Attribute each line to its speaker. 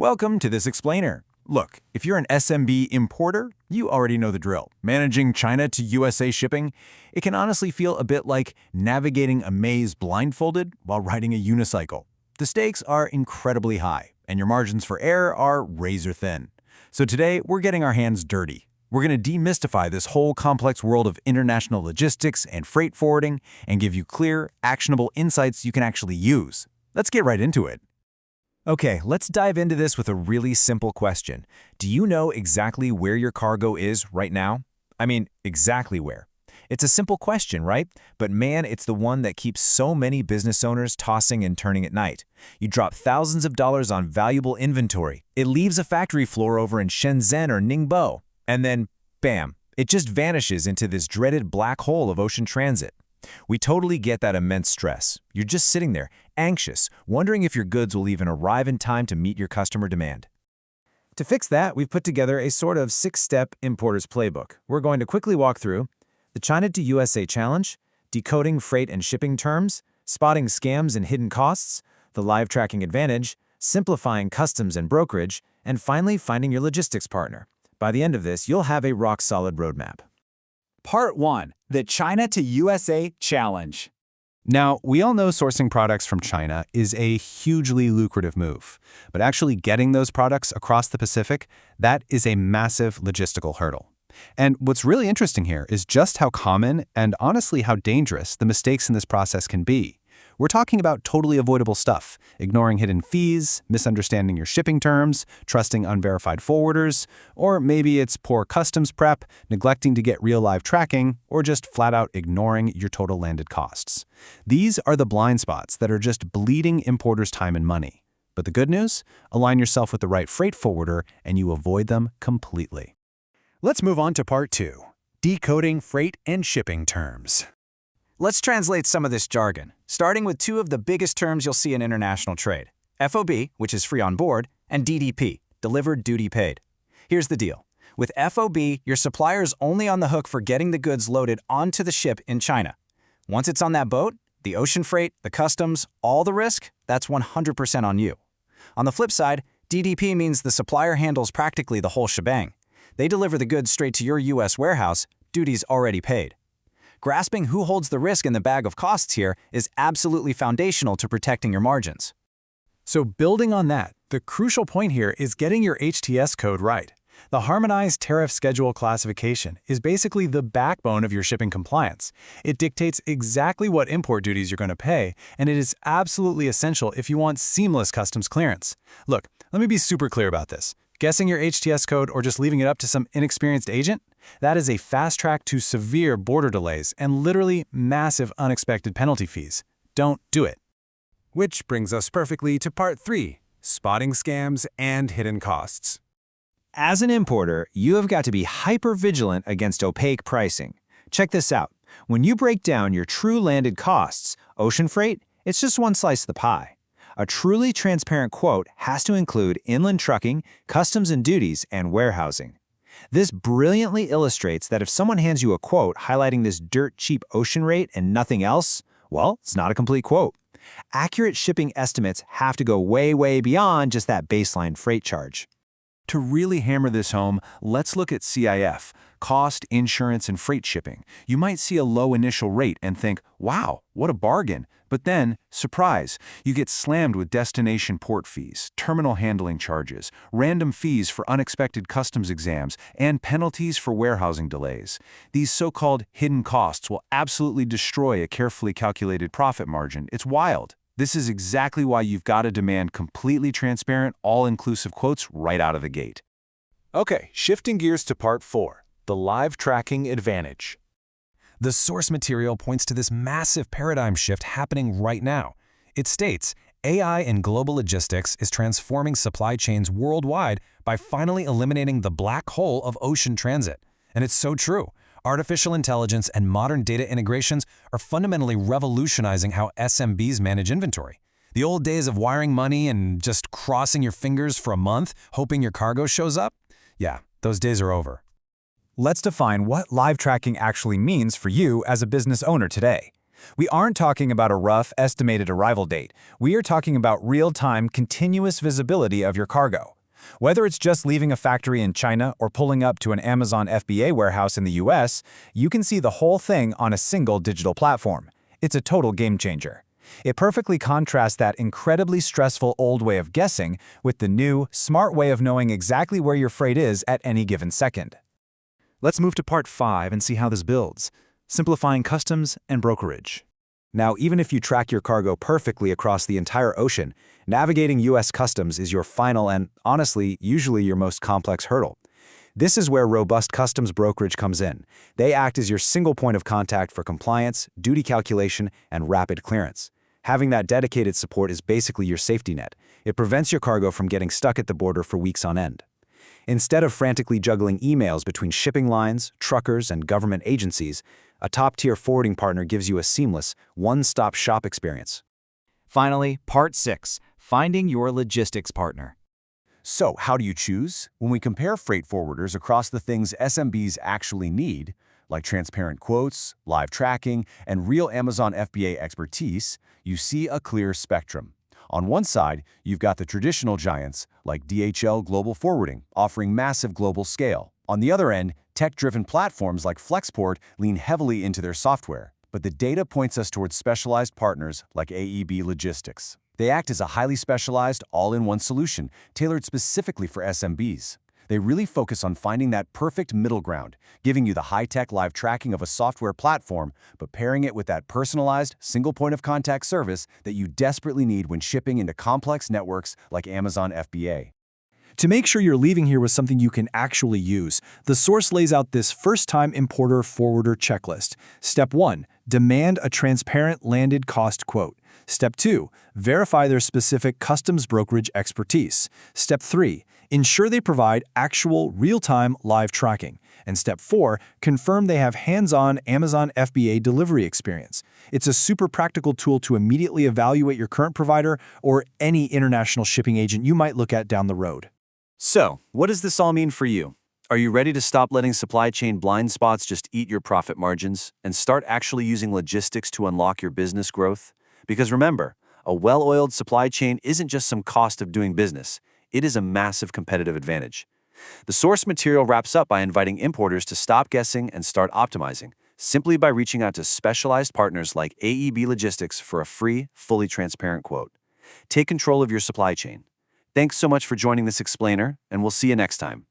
Speaker 1: Welcome to this explainer. Look, if you're an SMB importer, you already know the drill. Managing China to USA shipping, it can honestly feel a bit like navigating a maze blindfolded while riding a unicycle. The stakes are incredibly high, and your margins for error are razor thin. So today, we're getting our hands dirty. We're going to demystify this whole complex world of international logistics and freight forwarding and give you clear, actionable insights you can actually use. Let's get right into it.
Speaker 2: Okay, let's dive into this with a really simple question. Do you know exactly where your cargo is right now? I mean, exactly where. It's a simple question, right? But man, it's the one that keeps so many business owners tossing and turning at night. You drop thousands of dollars on valuable inventory. It leaves a factory floor over in Shenzhen or Ningbo. And then, bam, it just vanishes into this dreaded black hole of ocean transit. We totally get that immense stress. You're just sitting there, anxious, wondering if your goods will even arrive in time to meet your customer demand. To fix that, we've put together a sort of 6-step importer's playbook. We're going to quickly walk through the China to USA challenge, decoding freight and shipping terms, spotting scams and hidden costs, the live tracking advantage, simplifying customs and brokerage, and finally finding your logistics partner. By the end of this, you'll have a rock-solid roadmap.
Speaker 3: Part 1. The China to USA Challenge.
Speaker 1: Now, we all know sourcing products from China is a hugely lucrative move, but actually getting those products across the Pacific, that is a massive logistical hurdle. And what's really interesting here is just how common and honestly how dangerous the mistakes in this process can be. We're talking about totally avoidable stuff, ignoring hidden fees, misunderstanding your shipping terms, trusting unverified forwarders, or maybe it's poor customs prep, neglecting to get real live tracking, or just flat out ignoring your total landed costs. These are the blind spots that are just bleeding importers' time and money. But the good news? Align yourself with the right freight forwarder and you avoid them completely.
Speaker 4: Let's move on to Part 2, decoding freight and shipping terms.
Speaker 3: Let's translate some of this jargon, starting with two of the biggest terms you'll see in international trade: FOB, which is free on board, and DDP, delivered duty paid. Here's the deal. With FOB, your supplier is only on the hook for getting the goods loaded onto the ship in China. Once it's on that boat, the ocean freight, the customs, all the risk, that's 100% on you. On the flip side, DDP means the supplier handles practically the whole shebang. They deliver the goods straight to your U.S. warehouse, duties already paid. Grasping who holds the risk in the bag of costs here is absolutely foundational to protecting your margins.
Speaker 4: So building on that, the crucial point here is getting your HTS code right. The Harmonized Tariff Schedule classification is basically the backbone of your shipping compliance. It dictates exactly what import duties you're going to pay, and it is absolutely essential if you want seamless customs clearance. Look, let me be super clear about this. Guessing your HTS code or just leaving it up to some inexperienced agent? That is a fast track to severe border delays and literally massive unexpected penalty fees. Don't do it. Which brings us perfectly to Part 3, spotting scams and hidden costs.
Speaker 2: As an importer, you have got to be hyper-vigilant against opaque pricing. Check this out. When you break down your true landed costs, ocean freight, it's just one slice of the pie. A truly transparent quote has to include inland trucking, customs and duties, and warehousing. This brilliantly illustrates that if someone hands you a quote highlighting this dirt-cheap ocean rate and nothing else, well, it's not a complete quote. Accurate shipping estimates have to go way, way beyond just that baseline freight charge.
Speaker 1: To really hammer this home, let's look at CIF, cost, insurance, and freight shipping. You might see a low initial rate and think, wow, what a bargain. But then, surprise, you get slammed with destination port fees, terminal handling charges, random fees for unexpected customs exams, and penalties for warehousing delays. These so-called hidden costs will absolutely destroy a carefully calculated profit margin. It's wild. This is exactly why you've got to demand completely transparent, all-inclusive quotes right out of the gate.
Speaker 4: Okay, shifting gears to Part 4, the live tracking advantage. The source material points to this massive paradigm shift happening right now. It states, AI in global logistics is transforming supply chains worldwide by finally eliminating the black hole of ocean transit. And it's so true. Artificial intelligence and modern data integrations are fundamentally revolutionizing how SMBs manage inventory. The old days of wiring money and just crossing your fingers for a month, hoping your cargo shows up? Yeah, those days are over.
Speaker 5: Let's define what live tracking actually means for you as a business owner today.
Speaker 2: We aren't talking about a rough, estimated arrival date. We are talking about real-time, continuous visibility of your cargo. Whether it's just leaving a factory in China or pulling up to an Amazon FBA warehouse in the US, you can see the whole thing on a single digital platform. It's a total game changer. It perfectly contrasts that incredibly stressful old way of guessing with the new, smart way of knowing exactly where your freight is at any given second.
Speaker 4: Let's move to part 5 and see how this builds. Simplifying customs and brokerage.
Speaker 1: Now, even if you track your cargo perfectly across the entire ocean, navigating U.S. customs is your final and, honestly, usually your most complex hurdle. This is where robust customs brokerage comes in. They act as your single point of contact for compliance, duty calculation, and rapid clearance. Having that dedicated support is basically your safety net. It prevents your cargo from getting stuck at the border for weeks on end. Instead of frantically juggling emails between shipping lines, truckers, and government agencies, a top-tier forwarding partner gives you a seamless, one-stop shop experience.
Speaker 3: Finally, Part 6, Finding Your Logistics Partner.
Speaker 1: So, how do you choose? When we compare freight forwarders across the things SMBs actually need, like transparent quotes, live tracking, and real Amazon FBA expertise, you see a clear spectrum. On one side, you've got the traditional giants, like DHL Global Forwarding, offering massive global scale. On the other end, tech-driven platforms like Flexport lean heavily into their software. But the data points us towards specialized partners like AEB Logistics. They act as a highly specialized, all-in-one solution tailored specifically for SMBs. They really focus on finding that perfect middle ground, giving you the high-tech live tracking of a software platform, but pairing it with that personalized, single point of contact service that you desperately need when shipping into complex networks like Amazon FBA.
Speaker 4: To make sure you're leaving here with something you can actually use, the source lays out this first-time importer forwarder checklist. Step 1, demand a transparent landed cost quote. Step 2, verify their specific customs brokerage expertise. Step 3, ensure they provide actual real-time live tracking. And Step 4, confirm they have hands-on Amazon FBA delivery experience. It's a super practical tool to immediately evaluate your current provider or any international shipping agent you might look at down the road.
Speaker 1: So, what does this all mean for you? Are you ready to stop letting supply chain blind spots just eat your profit margins and start actually using logistics to unlock your business growth? Because remember, a well-oiled supply chain isn't just some cost of doing business. It is a massive competitive advantage. The source material wraps up by inviting importers to stop guessing and start optimizing, simply by reaching out to specialized partners like AEB Logistics for a free, fully transparent quote. Take control of your supply chain. Thanks so much for joining this explainer, and we'll see you next time.